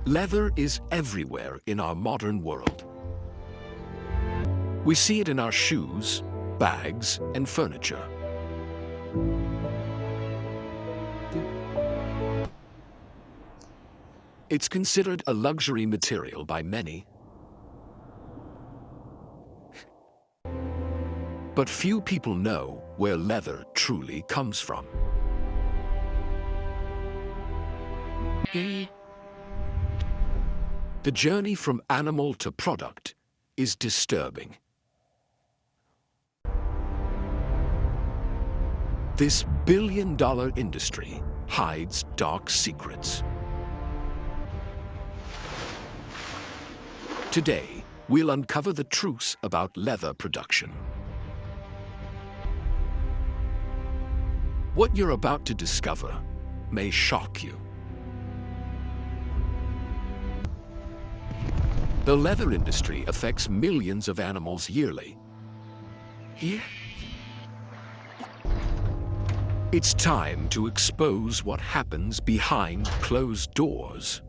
Leather is everywhere in our modern world. We see it in our shoes, bags, and furniture. It's considered a luxury material by many. But few people know where leather truly comes from. The journey from animal to product is disturbing. This billion-dollar industry hides dark secrets. Today, we'll uncover the truth about leather production. What you're about to discover may shock you. The leather industry affects millions of animals yearly. It's time to expose what happens behind closed doors.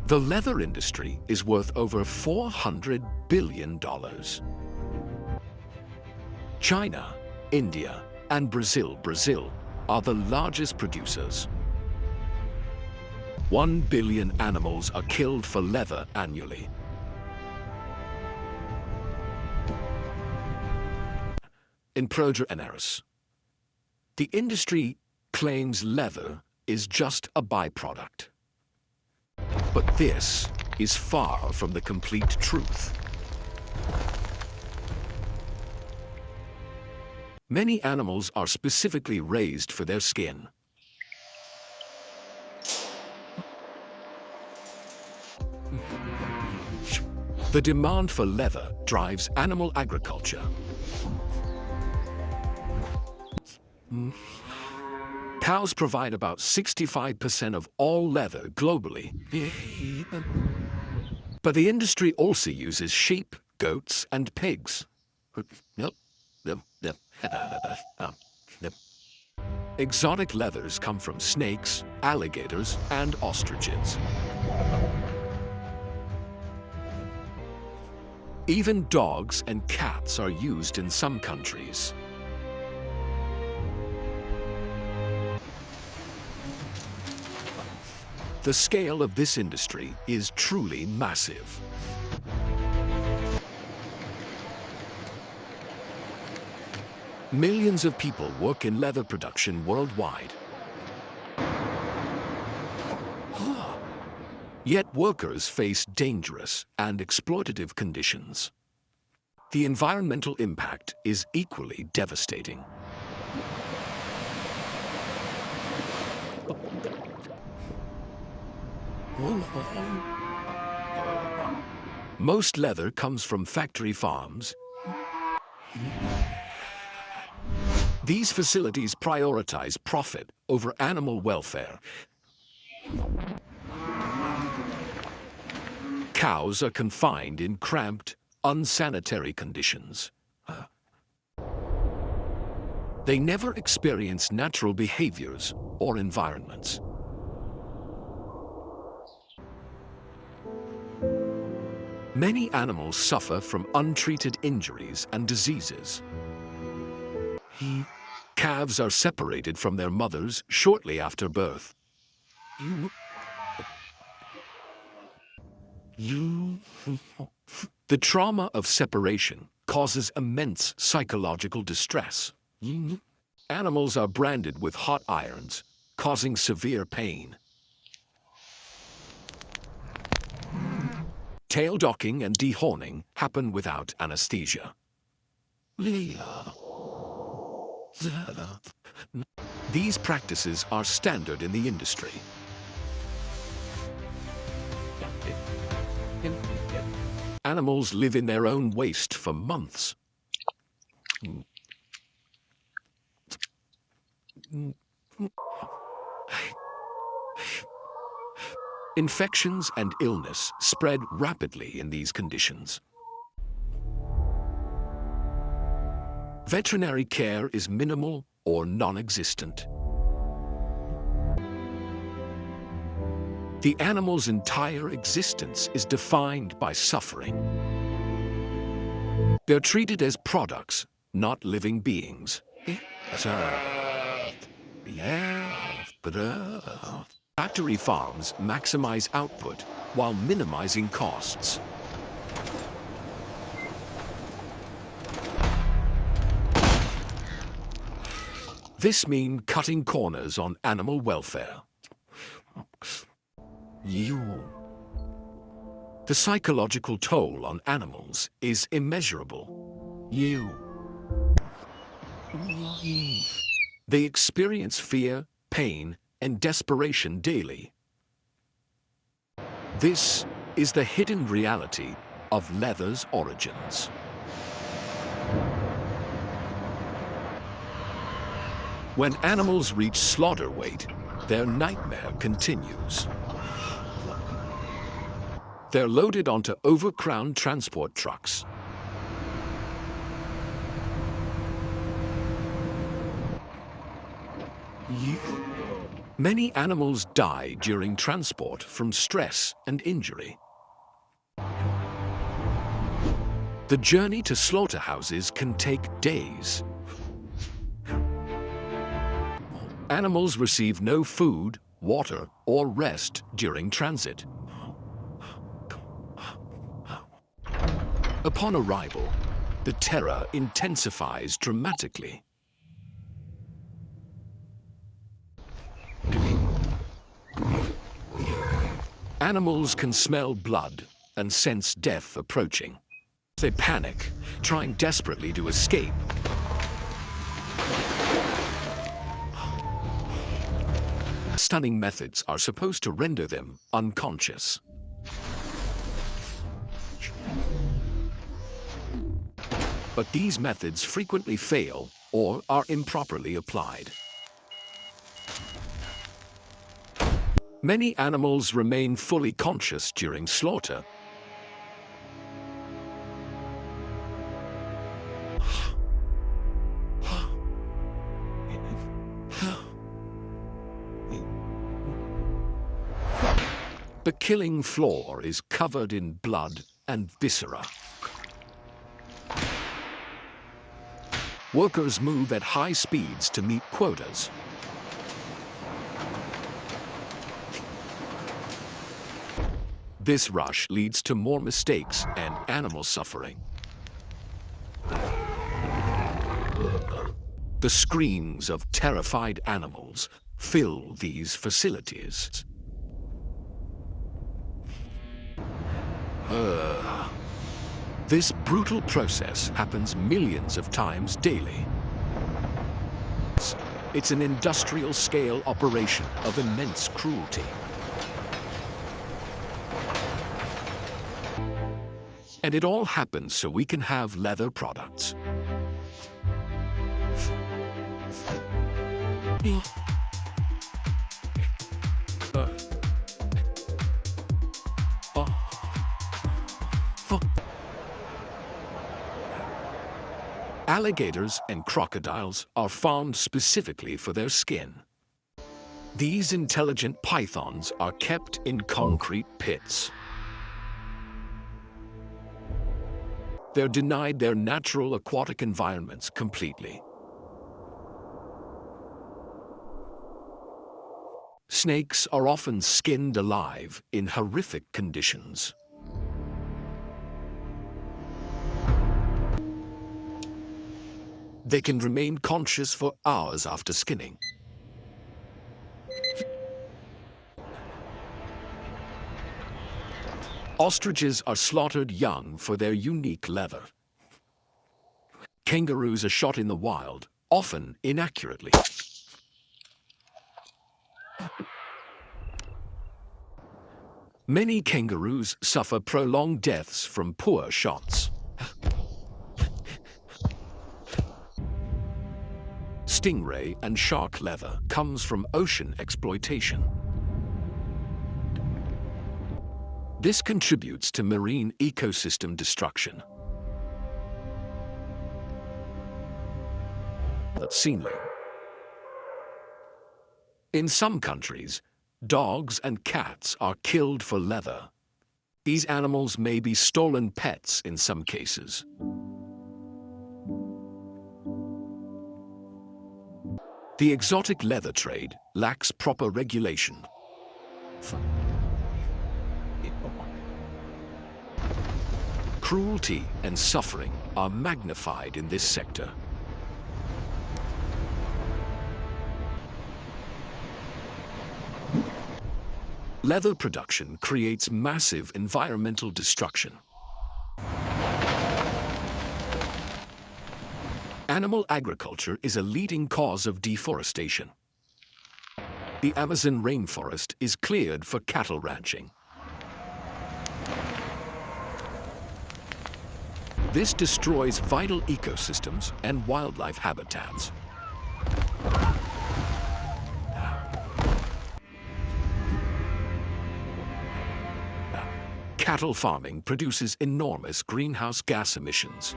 The leather industry is worth over $400 billion. China, India, and Brazil are the largest producers. 1 billion animals are killed for leather annually. In Progeneris, the industry claims leather is just a byproduct. But this is far from the complete truth. Many animals are specifically raised for their skin. The demand for leather drives animal agriculture. Cows provide about 65% of all leather globally. But the industry also uses sheep, goats, and pigs. Exotic leathers come from snakes, alligators, and ostriches. Even dogs and cats are used in some countries. The scale of this industry is truly massive. Millions of people work in leather production worldwide. Yet workers face dangerous and exploitative conditions. The environmental impact is equally devastating. Most leather comes from factory farms. These facilities prioritize profit over animal welfare. Cows are confined in cramped, unsanitary conditions. They never experience natural behaviors or environments. Many animals suffer from untreated injuries and diseases. Calves are separated from their mothers shortly after birth. The trauma of separation causes immense psychological distress. Animals are branded with hot irons, causing severe pain. Tail docking and dehorning happen without anesthesia. These practices are standard in the industry. Animals live in their own waste for months. Infections and illness spread rapidly in these conditions. Veterinary care is minimal or non-existent. The animal's entire existence is defined by suffering. They're treated as products, not living beings. Factory farms maximize output while minimizing costs. This means cutting corners on animal welfare. The psychological toll on animals is immeasurable. They experience fear, pain, and desperation daily. This is the hidden reality of leather's origins. When animals reach slaughter weight, their nightmare continues. They're loaded onto overcrowded transport trucks. Many animals die during transport from stress and injury. The journey to slaughterhouses can take days. Animals receive no food, water, or rest during transit. Upon arrival, the terror intensifies dramatically. Animals can smell blood and sense death approaching. They panic, trying desperately to escape. Stunning methods are supposed to render them unconscious. But these methods frequently fail or are improperly applied. Many animals remain fully conscious during slaughter. The killing floor is covered in blood and viscera. Workers move at high speeds to meet quotas. This rush leads to more mistakes and animal suffering. The screams of terrified animals fill these facilities. This brutal process happens millions of times daily. It's an industrial-scale operation of immense cruelty. And it all happens so we can have leather products. Alligators and crocodiles are farmed specifically for their skin. These intelligent pythons are kept in concrete pits. They're denied their natural aquatic environments completely. Snakes are often skinned alive in horrific conditions. They can remain conscious for hours after skinning. Ostriches are slaughtered young for their unique leather. Kangaroos are shot in the wild, often inaccurately. Many kangaroos suffer prolonged deaths from poor shots. Stingray and shark leather comes from ocean exploitation. This contributes to marine ecosystem destruction. Sealing. In some countries, Dogs and cats are killed for leather. These animals may be stolen pets in some cases. The exotic leather trade lacks proper regulation. Cruelty and suffering are magnified in this sector. Leather production creates massive environmental destruction. Animal agriculture is a leading cause of deforestation. The Amazon rainforest is cleared for cattle ranching. This destroys vital ecosystems and wildlife habitats. Cattle farming produces enormous greenhouse gas emissions.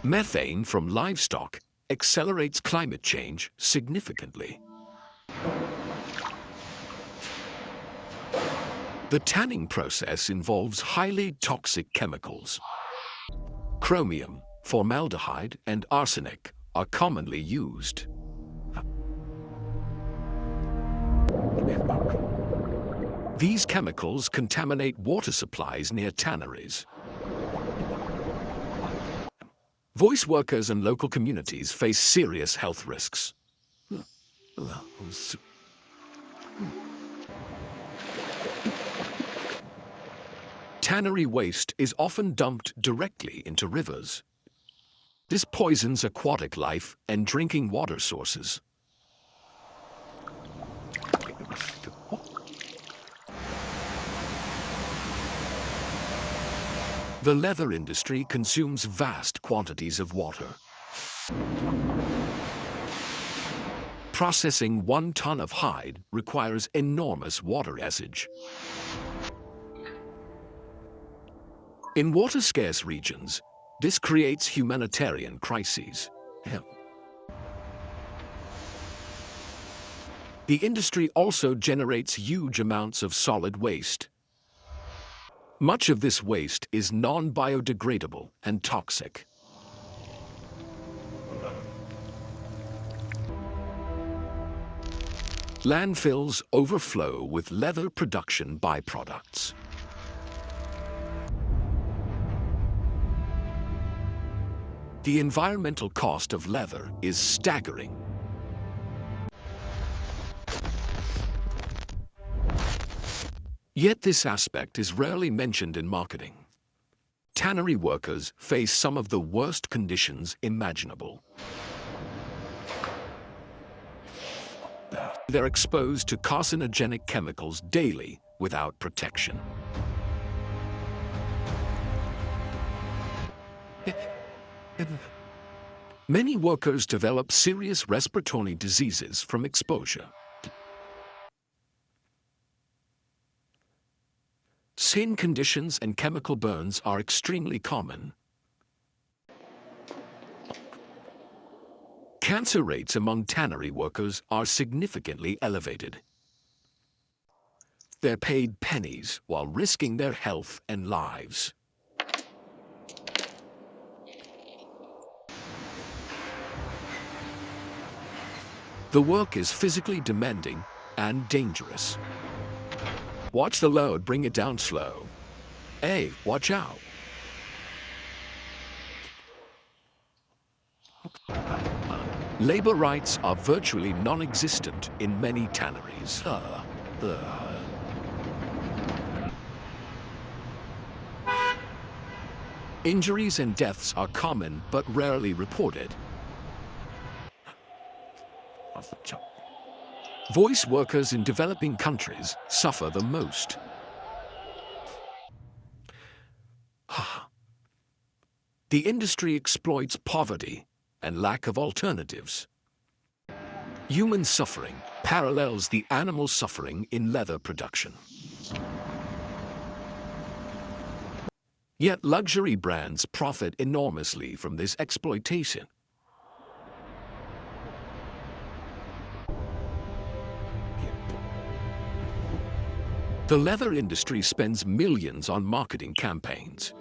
Methane from livestock accelerates climate change significantly. The tanning process involves highly toxic chemicals. Chromium, formaldehyde, and arsenic are commonly used. These chemicals contaminate water supplies near tanneries. Voice workers and local communities face serious health risks. Tannery waste is often dumped directly into rivers. This poisons aquatic life and drinking water sources. The leather industry consumes vast quantities of water. Processing 1 ton of hide requires enormous water usage. In water-scarce regions, this creates humanitarian crises. The industry also generates huge amounts of solid waste. Much of this waste is non-biodegradable and toxic. Landfills overflow with leather production byproducts. The environmental cost of leather is staggering. Yet this aspect is rarely mentioned in marketing. Tannery workers face some of the worst conditions imaginable. They're exposed to carcinogenic chemicals daily without protection. Many workers develop serious respiratory diseases from exposure. Skin conditions and chemical burns are extremely common. Cancer rates among tannery workers are significantly elevated. They're paid pennies while risking their health and lives. The work is physically demanding and dangerous. Watch the load, bring it down slow. Hey, watch out. Labor rights are virtually non-existent in many tanneries. Injuries and deaths are common but rarely reported. Voice workers in developing countries suffer the most. The industry exploits poverty and lack of alternatives. Human suffering parallels the animal suffering in leather production. Yet luxury brands profit enormously from this exploitation. The leather industry spends millions on marketing campaigns.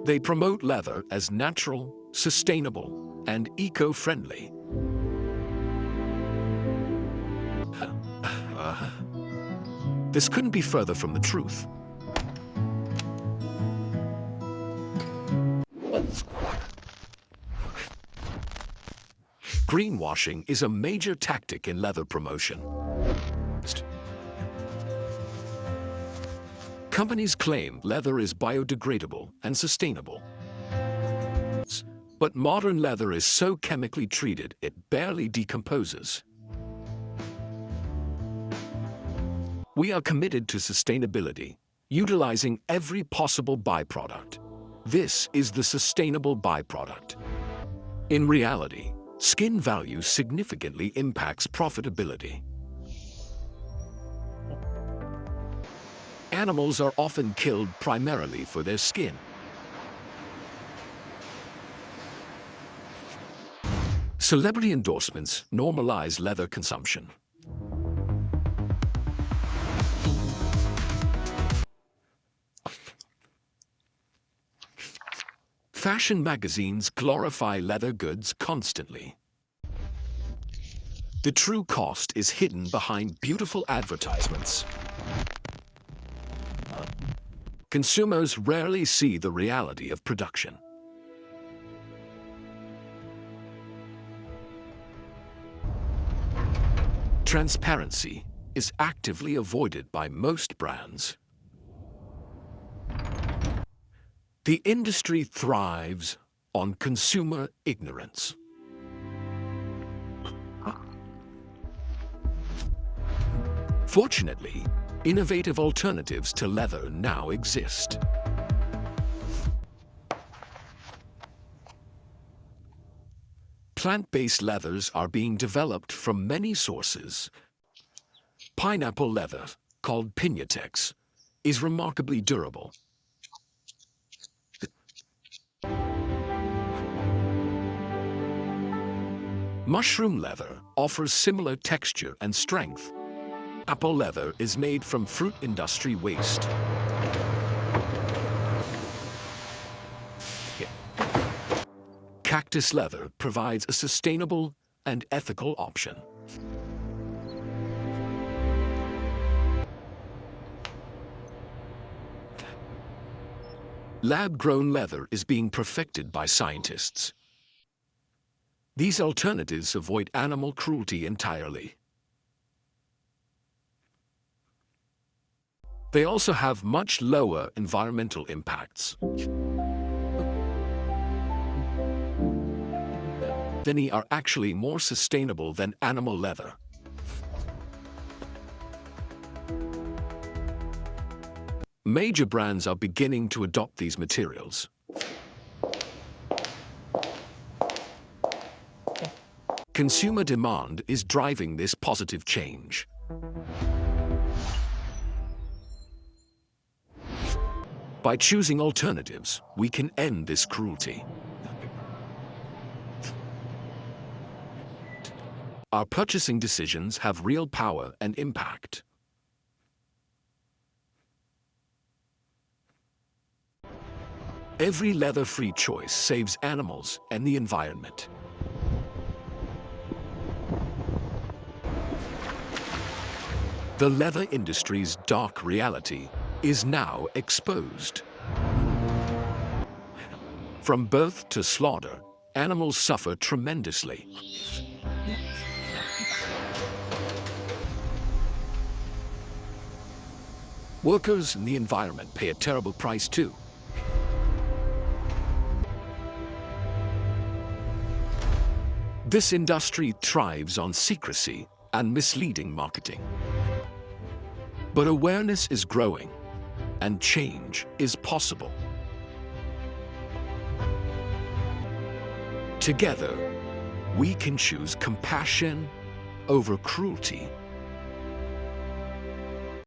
They promote leather as natural, sustainable, and eco-friendly. This couldn't be further from the truth. Greenwashing is a major tactic in leather promotion. Companies claim leather is biodegradable and sustainable. But modern leather is so chemically treated it barely decomposes. We are committed to sustainability, utilizing every possible byproduct. This is the sustainable byproduct. In reality, skin value significantly impacts profitability. Animals are often killed primarily for their skin. Celebrity endorsements normalize leather consumption. Fashion magazines glorify leather goods constantly. The true cost is hidden behind beautiful advertisements. Consumers rarely see the reality of production. Transparency is actively avoided by most brands. The industry thrives on consumer ignorance. Fortunately, innovative alternatives to leather now exist. Plant-based leathers are being developed from many sources. Pineapple leather, called Pinatex, is remarkably durable. Mushroom leather offers similar texture and strength. Apple leather is made from fruit industry waste. Cactus leather provides a sustainable and ethical option. Lab-grown leather is being perfected by scientists. These alternatives avoid animal cruelty entirely. They also have much lower environmental impacts. Many are actually more sustainable than animal leather. Major brands are beginning to adopt these materials. Consumer demand is driving this positive change. By choosing alternatives, we can end this cruelty. Our purchasing decisions have real power and impact. Every leather-free choice saves animals and the environment. The leather industry's dark reality is now exposed. From birth to slaughter, animals suffer tremendously. Workers and the environment pay a terrible price too. This industry thrives on secrecy and misleading marketing. But awareness is growing, and change is possible. Together, we can choose compassion over cruelty.